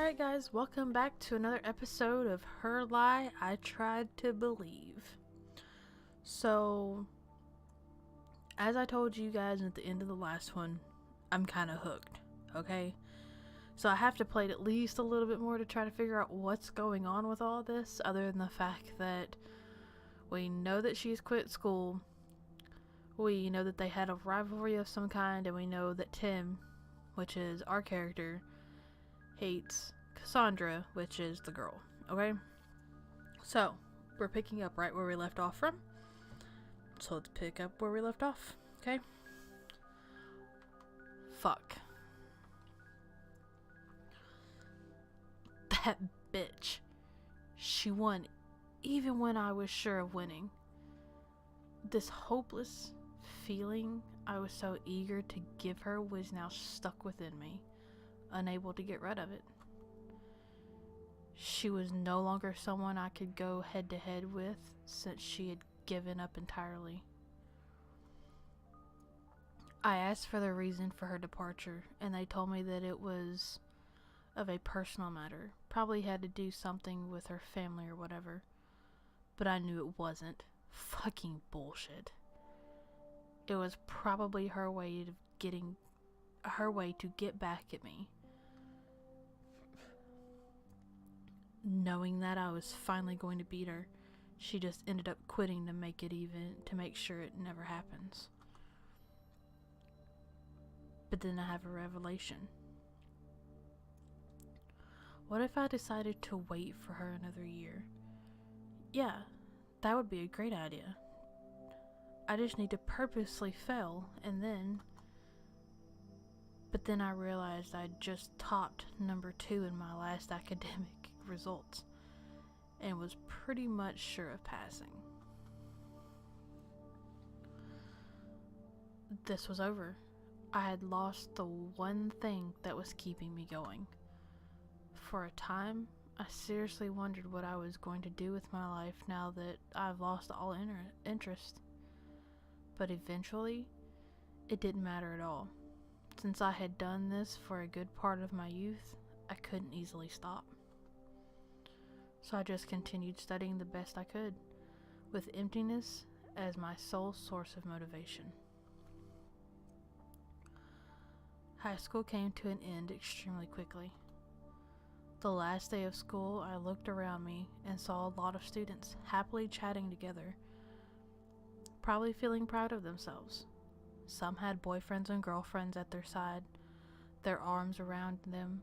Alright guys, welcome back to another episode of Her Lie I Tried to Believe. So, as I told you guys at the end of the last one, I'm kind of hooked, okay? So I have to play it at least a little bit more to try to figure out what's going on with all this, other than the fact that we know that she's quit school, we know that they had a rivalry of some kind, and we know that Tim, which is our character, hates Cassandra, which is the girl, okay? So, we're picking up right where we left off from. So let's pick up where we left off, okay? Fuck. That bitch. She won even when I was sure of winning. This hopeless feeling I was so eager to give her was now stuck within me, unable to get rid of it. She was no longer someone I could go head to head with since she had given up entirely. I asked for the reason for her departure, and they told me that it was of a personal matter. Probably had to do something with her family or whatever. But I knew it wasn't. Fucking bullshit. It was probably her way to get back at me. Knowing that I was finally going to beat her, she just ended up quitting to make sure it never happens. But then I have a revelation. What if I decided to wait for her another year? Yeah, that would be a great idea. I just need to purposely fail, but then I realized I'd just topped number 2 in my last academic results and was pretty much sure of passing. This was over. I had lost the one thing that was keeping me going. For a time, I seriously wondered what I was going to do with my life now that I've lost all interest. But eventually, it didn't matter at all. Since I had done this for a good part of my youth, I couldn't easily stop. So I just continued studying the best I could, with emptiness as my sole source of motivation. High school came to an end extremely quickly. The last day of school, I looked around me and saw a lot of students happily chatting together, probably feeling proud of themselves. Some had boyfriends and girlfriends at their side, their arms around them,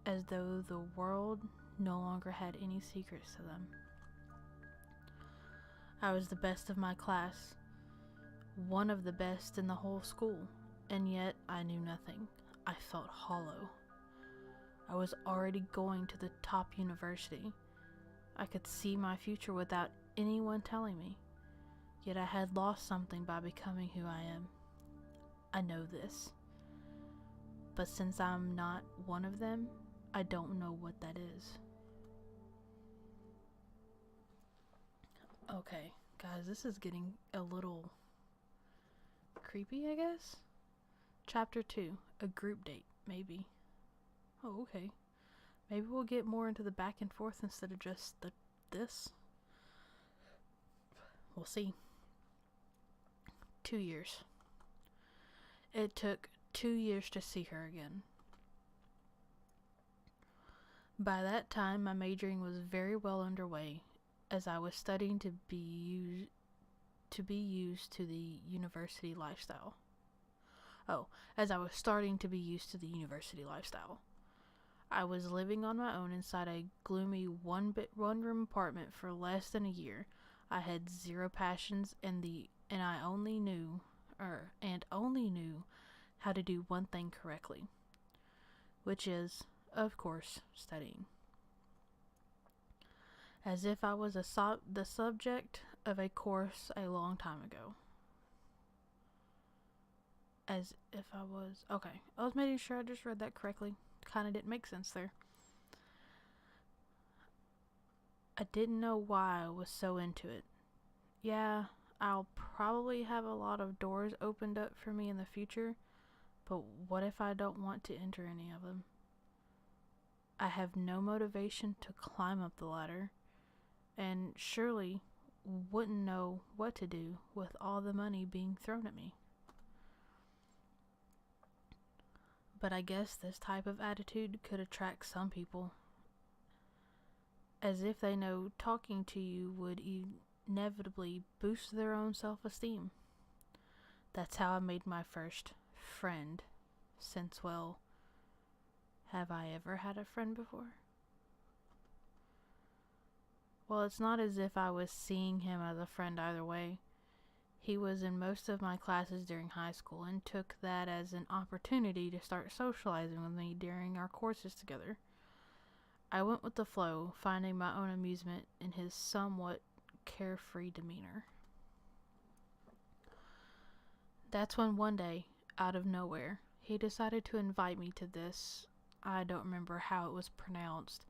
as though the world no longer had any secrets to them. I was the best of my class, one of the best in the whole school, and yet I knew nothing. I felt hollow. I was already going to the top university. I could see my future without anyone telling me. Yet I had lost something by becoming who I am. I know this. But since I'm not one of them, I don't know what that is. Okay, guys, this is getting a little creepy, I guess? Chapter 2, a group date, maybe. Oh, okay. Maybe we'll get more into the back and forth instead of just this. We'll see. 2 years. It took 2 years to see her again. By that time, my majoring was very well underway, as I was studying to be used to the university lifestyle. As I was starting to be used to the university lifestyle. I was living on my own inside a gloomy one-room apartment for less than a year. I had zero passions, and I only knew how to do one thing correctly, which is, of course, studying. As if I was the subject of a course a long time ago. Okay, I was making sure I just read that correctly. Kinda didn't make sense there. I didn't know why I was so into it. Yeah, I'll probably have a lot of doors opened up for me in the future, but what if I don't want to enter any of them? I have no motivation to climb up the ladder, and surely wouldn't know what to do with all the money being thrown at me. But I guess this type of attitude could attract some people, as if they know talking to you would inevitably boost their own self-esteem. That's how I made my first friend, since, well, have I ever had a friend before? Well, it's not as if I was seeing him as a friend either way. He was in most of my classes during high school and took that as an opportunity to start socializing with me during our courses together. I went with the flow, finding my own amusement in his somewhat carefree demeanor. That's when one day, out of nowhere, he decided to invite me to this, I don't remember how it was pronounced.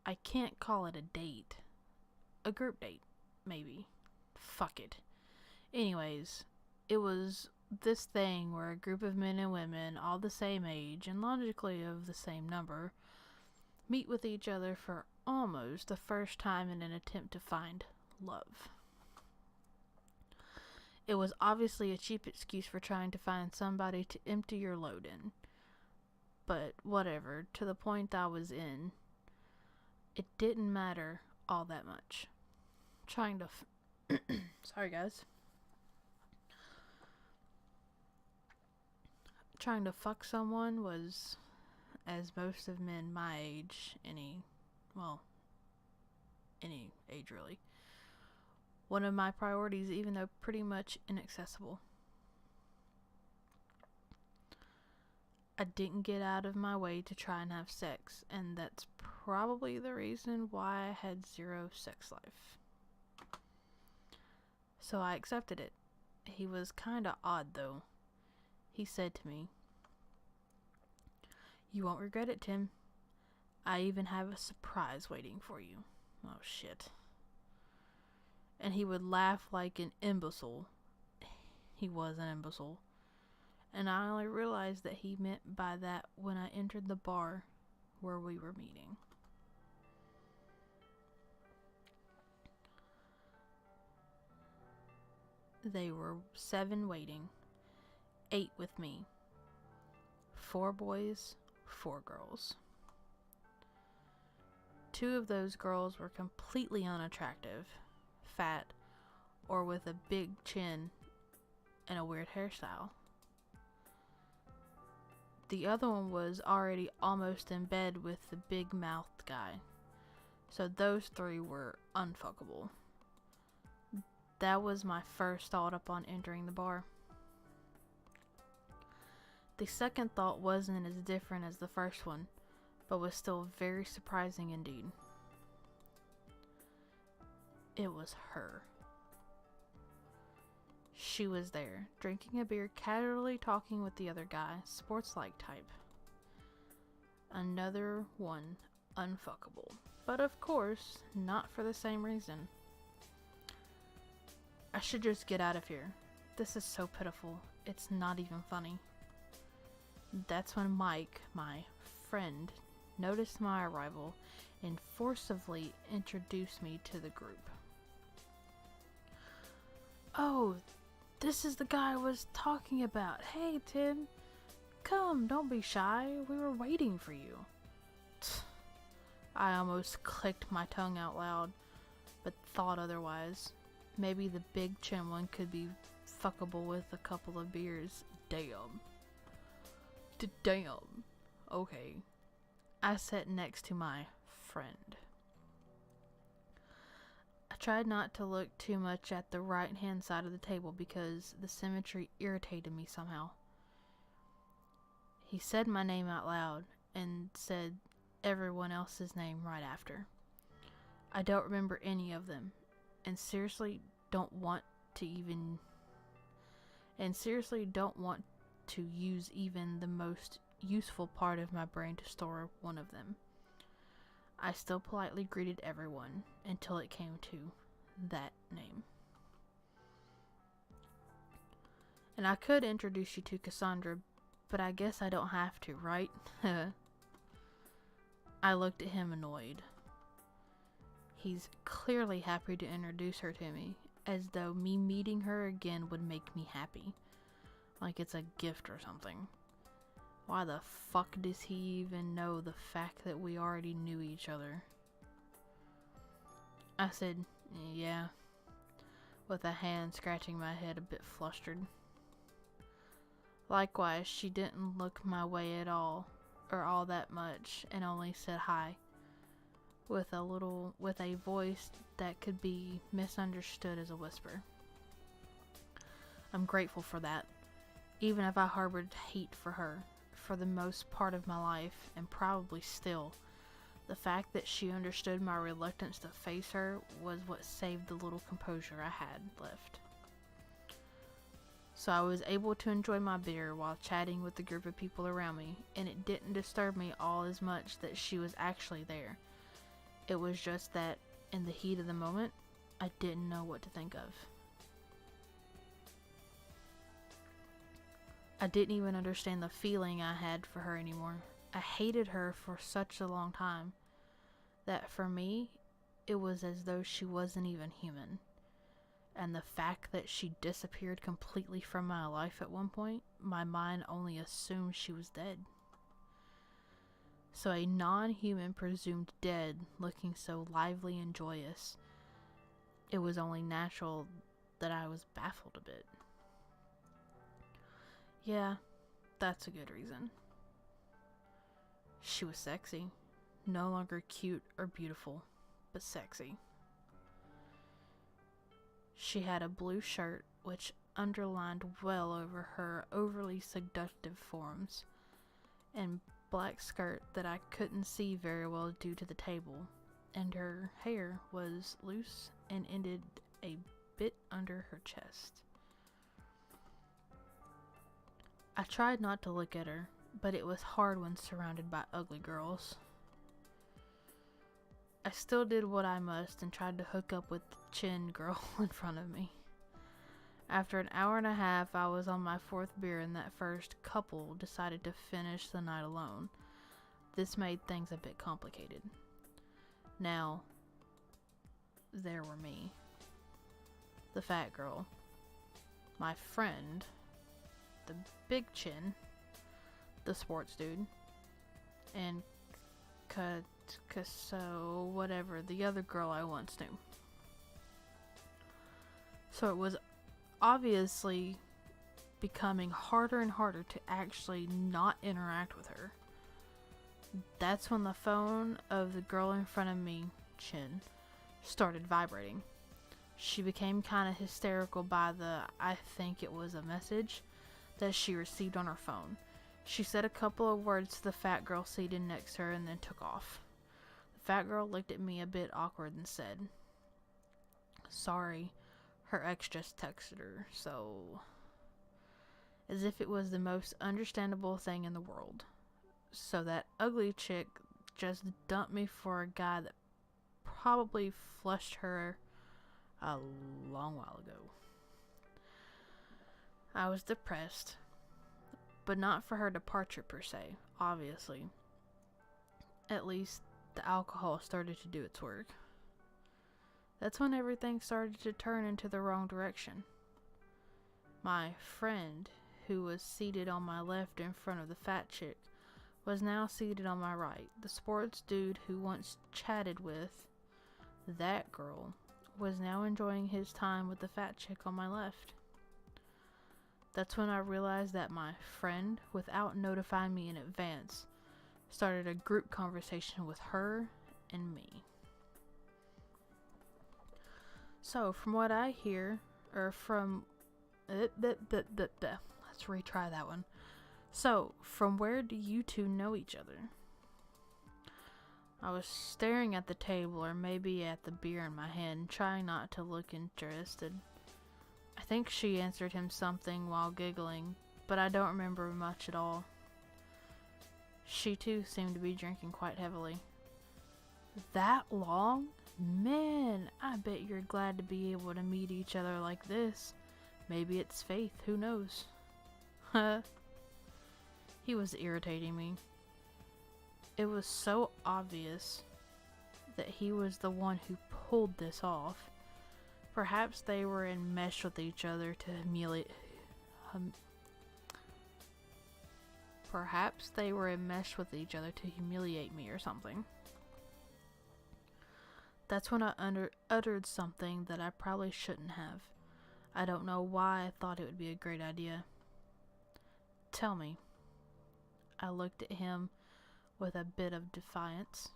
I can't call it a date. A group date, maybe. Fuck it. Anyways, it was this thing where a group of men and women, all the same age and logically of the same number, meet with each other for almost the first time in an attempt to find love. It was obviously a cheap excuse for trying to find somebody to empty your load in. But whatever, to the point I was in, it didn't matter all that much. Trying to sorry guys. Trying to fuck someone was, as most of men my age, any age really, one of my priorities, even though pretty much inaccessible. I didn't get out of my way to try and have sex, and that's probably the reason why I had zero sex life. So I accepted it. He was kinda odd though. He said to me, "You won't regret it, Tim. I even have a surprise waiting for you." Oh shit. And he would laugh like an imbecile. He was an imbecile. And I only realized that he meant by that when I entered the bar where we were meeting. They were 7 waiting, 8 with me. 4 boys, 4 girls. 2 of those girls were completely unattractive, fat, or with a big chin and a weird hairstyle. The other one was already almost in bed with the big-mouthed guy. So those 3 were unfuckable. That was my first thought upon entering the bar. The second thought wasn't as different as the first one, but was still very surprising indeed. It was her. She was there, drinking a beer, casually talking with the other guy, sports-like type. Another one unfuckable. But of course, not for the same reason. I should just get out of here. This is so pitiful. It's not even funny. That's when Mike, my friend, noticed my arrival and forcibly introduced me to the group. "Oh, this is the guy I was talking about. Hey, Tim. Come, don't be shy. We were waiting for you." I almost clicked my tongue out loud, but thought otherwise. Maybe the big chin one could be fuckable with a couple of beers. Damn. Damn. Okay. I sat next to my friend. I tried not to look too much at the right-hand side of the table because the symmetry irritated me somehow. He said my name out loud and said everyone else's name right after. I don't remember any of them, and seriously don't want to use even the most useful part of my brain to store one of them. I still politely greeted everyone until it came to that name. And I could introduce you to Cassandra, but I guess I don't have to, right? I looked at him annoyed. He's clearly happy to introduce her to me, as though me meeting her again would make me happy. Like it's a gift or something. Why the fuck does he even know the fact that we already knew each other? I said, yeah, with a hand scratching my head a bit flustered. Likewise, she didn't look my way at all, or all that much, and only said hi, with a voice that could be misunderstood as a whisper. I'm grateful for that, even if I harbored hate for her for the most part of my life, and probably still. The fact that she understood my reluctance to face her was what saved the little composure I had left. So I was able to enjoy my beer while chatting with the group of people around me, and it didn't disturb me all as much that she was actually there. It was just that, in the heat of the moment, I didn't know what to think of. I didn't even understand the feeling I had for her anymore. I hated her for such a long time that for me, it was as though she wasn't even human. And the fact that she disappeared completely from my life at one point, my mind only assumed she was dead. So a non-human presumed dead, looking so lively and joyous, it was only natural that I was baffled a bit. Yeah, that's a good reason. She was sexy. No longer cute or beautiful, but sexy. She had a blue shirt, which underlined well over her overly seductive forms, and black skirt that I couldn't see very well due to the table, and her hair was loose and ended a bit under her chest. I tried not to look at her, but it was hard when surrounded by ugly girls. I still did what I must and tried to hook up with the chin girl in front of me. After an hour and a half, I was on my fourth beer and that first couple decided to finish the night alone. This made things a bit complicated. Now, there were me, the fat girl, my friend, the big chin, the sports dude, and so whatever, the other girl I once knew. So it was obviously becoming harder and harder to actually not interact with her. That's when the phone of the girl in front of me, Chin, started vibrating. She became kind of hysterical by the, I think it was a message that she received on her phone. She said a couple of words to the fat girl seated next to her and then took off. The fat girl looked at me a bit awkward and said, "Sorry, her ex just texted her, so..." As if it was the most understandable thing in the world. So that ugly chick just dumped me for a guy that probably flushed her a long while ago. I was depressed, but not for her departure per se, obviously. At least the alcohol started to do its work. That's when everything started to turn into the wrong direction. My friend, who was seated on my left in front of the fat chick, was now seated on my right. The sports dude who once chatted with that girl was now enjoying his time with the fat chick on my left. That's when I realized that my friend, without notifying me in advance, started a group conversation with her and me. So, from what I hear, or from... Let's retry that one. So, from where do you two know each other? I was staring at the table, or maybe at the beer in my hand, trying not to look interested. I think she answered him something while giggling, but I don't remember much at all. She too seemed to be drinking quite heavily. That long? Man, I bet you're glad to be able to meet each other like this. Maybe it's faith, who knows? Huh? He was irritating me. It was so obvious that he was the one who pulled this off. Perhaps they were enmeshed with each other to humiliate. Perhaps they were enmeshed with each other to humiliate me or something. That's when I uttered something that I probably shouldn't have. I don't know why I thought it would be a great idea. Tell me. I looked at him with a bit of defiance.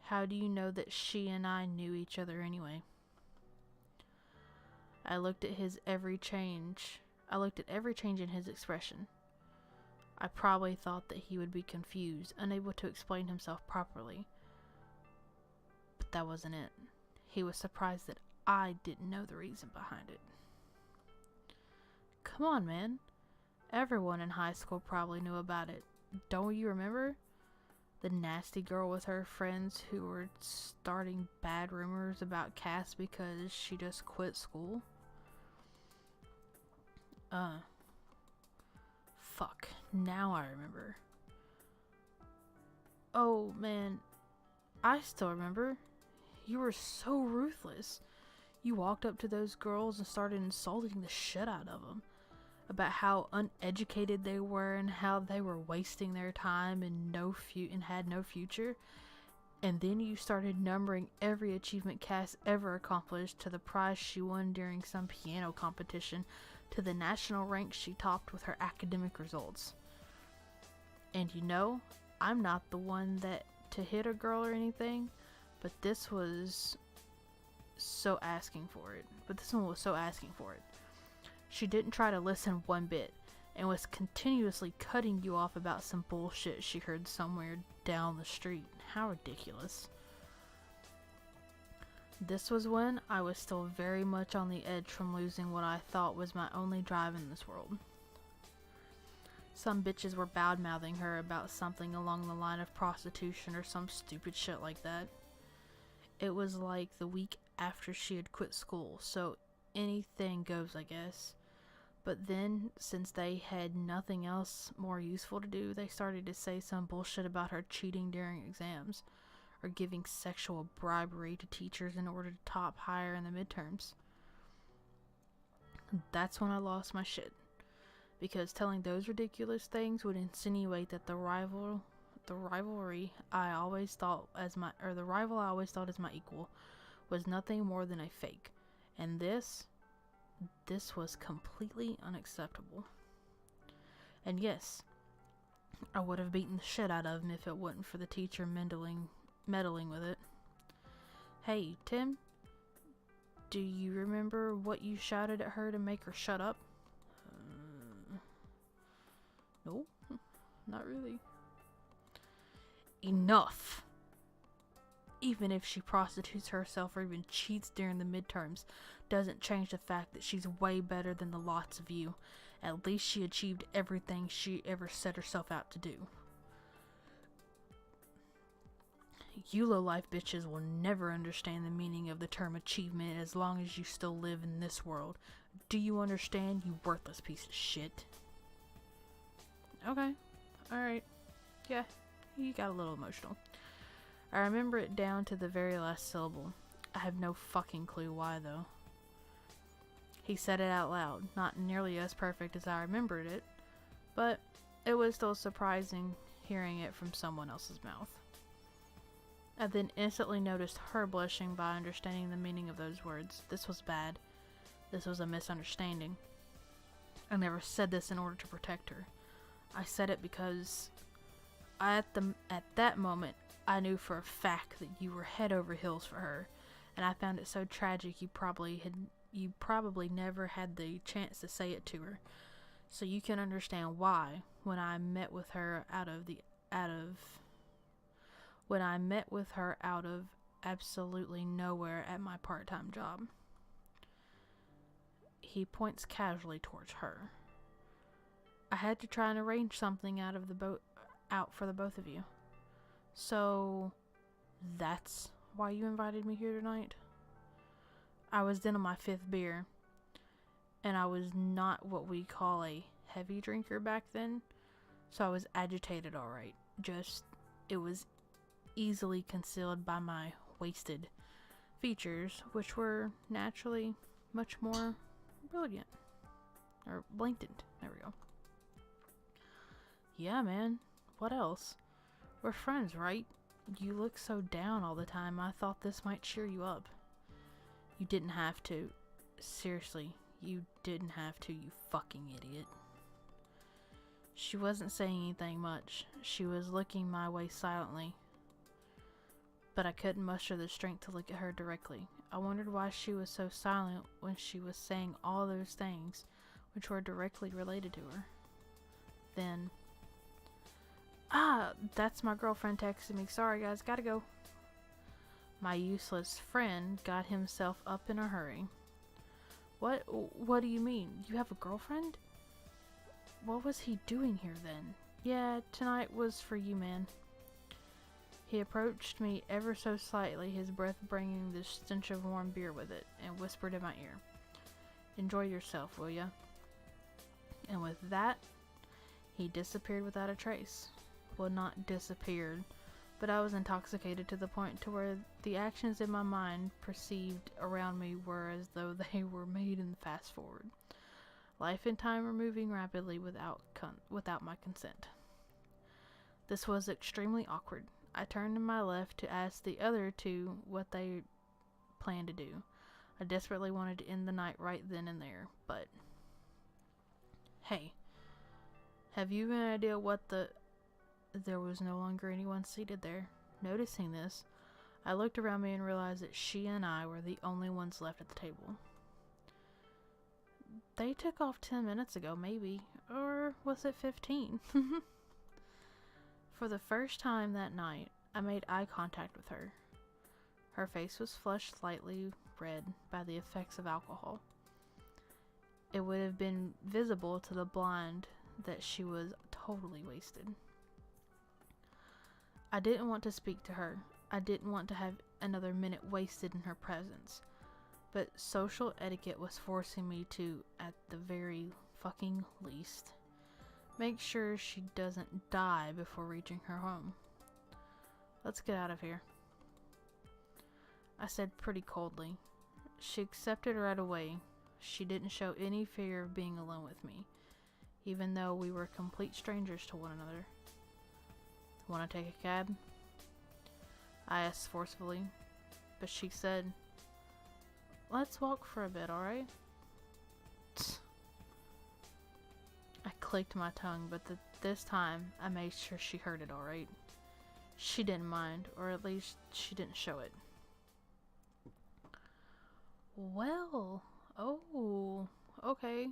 How do you know that she and I knew each other anyway? I looked at every change in his expression. I probably thought that he would be confused, unable to explain himself properly. But that wasn't it. He was surprised that I didn't know the reason behind it. Come on, man. Everyone in high school probably knew about it. Don't you remember? The nasty girl with her friends who were starting bad rumors about Cass because she just quit school? Fuck. Now I remember. Oh, man. I still remember. You were so ruthless. You walked up to those girls and started insulting the shit out of them. About how uneducated they were and how they were wasting their time and had no future. And then you started numbering every achievement Cass ever accomplished, to the prize she won during some piano competition, to the national rank she topped with her academic results. And you know, I'm not the one to hit a girl or anything, but this was so asking for it. This one was so asking for it. She didn't try to listen one bit, and was continuously cutting you off about some bullshit she heard somewhere down the street. How ridiculous. This was when I was still very much on the edge from losing what I thought was my only drive in this world. Some bitches were bad-mouthing her about something along the line of prostitution or some stupid shit like that. It was like the week after she had quit school, so anything goes, I guess. But then, since they had nothing else more useful to do, they started to say some bullshit about her cheating during exams, or giving sexual bribery to teachers in order to top higher in the midterms. That's when I lost my shit, because telling those ridiculous things would insinuate that the rival I always thought as my equal was nothing more than a fake, and this was completely unacceptable. And yes, I would have beaten the shit out of him if it wasn't for the teacher meddling with it. Hey, Tim, do you remember what you shouted at her to make her shut up? No, not really. Enough! Even if she prostitutes herself or even cheats during the midterms, doesn't change the fact that she's way better than the lots of you. At least she achieved everything she ever set herself out to do. You low-life bitches will never understand the meaning of the term achievement as long as you still live in this world. Do you understand, you worthless piece of shit? Okay. Alright. Yeah, you got a little emotional. I remember it down to the very last syllable. I have no fucking clue why, though. He said it out loud, not nearly as perfect as I remembered it, but it was still surprising hearing it from someone else's mouth. I then instantly noticed her blushing by understanding the meaning of those words. This was bad. This was a misunderstanding. I never said this in order to protect her. I said it because at that moment, I knew for a fact that you were head over heels for her, and I found it so tragic you probably never had the chance to say it to her. So you can understand why, when I met with her out of absolutely nowhere at my part-time job. He points casually towards her. I had to try and arrange something out for the both of you. So, that's why you invited me here tonight? I was then on my 5th beer, and I was not what we call a heavy drinker back then, so I was agitated alright. just it was easily concealed by my wasted features, which were naturally much more brilliant. Or blatant. There we go. Yeah, man. What else? We're friends, right? You look so down all the time. I thought this might cheer you up. You didn't have to. Seriously, you didn't have to, you fucking idiot. She wasn't saying anything much. She was looking my way silently. But I couldn't muster the strength to look at her directly. I wondered why she was so silent when she was saying all those things which were directly related to her. Then, that's my girlfriend texting me. Sorry guys, gotta go. My useless friend got himself up in a hurry. What do you mean? You have a girlfriend? What was he doing here then? Yeah, tonight was for you, man. He approached me ever so slightly, his breath bringing the stench of warm beer with it, and whispered in my ear, "Enjoy yourself, will ya?" And with that, he disappeared without a trace. Well, not disappeared, but I was intoxicated to the point to where the actions in my mind perceived around me were as though they were made in fast forward. Life and time were moving rapidly without my consent. This was extremely awkward. I turned to my left to ask the other two what they planned to do. I desperately wanted to end the night right then and there, but... Hey, have you an idea what the... There was no longer anyone seated there. Noticing this, I looked around me and realized that she and I were the only ones left at the table. They took off 10 minutes ago, maybe. Or was it 15? For the first time that night, I made eye contact with her. Her face was flushed slightly red by the effects of alcohol. It would have been visible to the blind that she was totally wasted. I didn't want to speak to her. I didn't want to have another minute wasted in her presence. But social etiquette was forcing me to, at the very fucking least, make sure she doesn't die before reaching her home. Let's get out of here, I said pretty coldly. She accepted right away. She didn't show any fear of being alone with me, even though we were complete strangers to one another. Want to take a cab? I asked forcefully, but she said, "Let's walk for a bit, alright?" I clicked my tongue, but this time I made sure she heard it alright. She didn't mind, or at least she didn't show it. Well, oh, okay.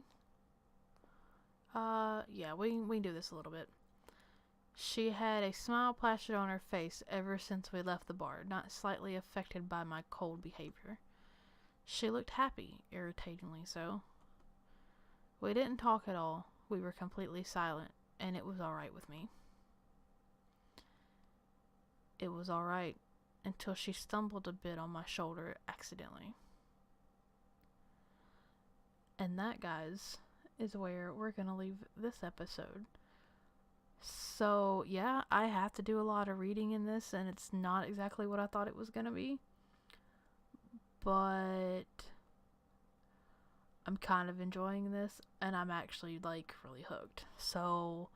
Yeah, we can do this a little bit. She had a smile plastered on her face ever since we left the bar, not slightly affected by my cold behavior. She looked happy, irritatingly so. We didn't talk at all. We were completely silent, and it was alright with me. It was alright until she stumbled a bit on my shoulder accidentally. And that, guys, is where we're gonna leave this episode. So, yeah, I have to do a lot of reading in this, and it's not exactly what I thought it was gonna be. But I'm kind of enjoying this, and I'm actually, like, really hooked. So,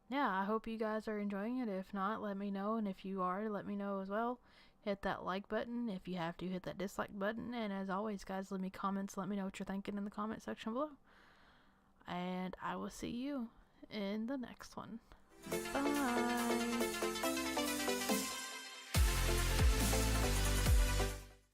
yeah, I hope you guys are enjoying it. If not, let me know, and if you are, let me know as well. Hit that like button. If you have to, hit that dislike button. And as always, guys, leave me comments. Let me know what you're thinking in the comment section below. And I will see you in the next one. Bye.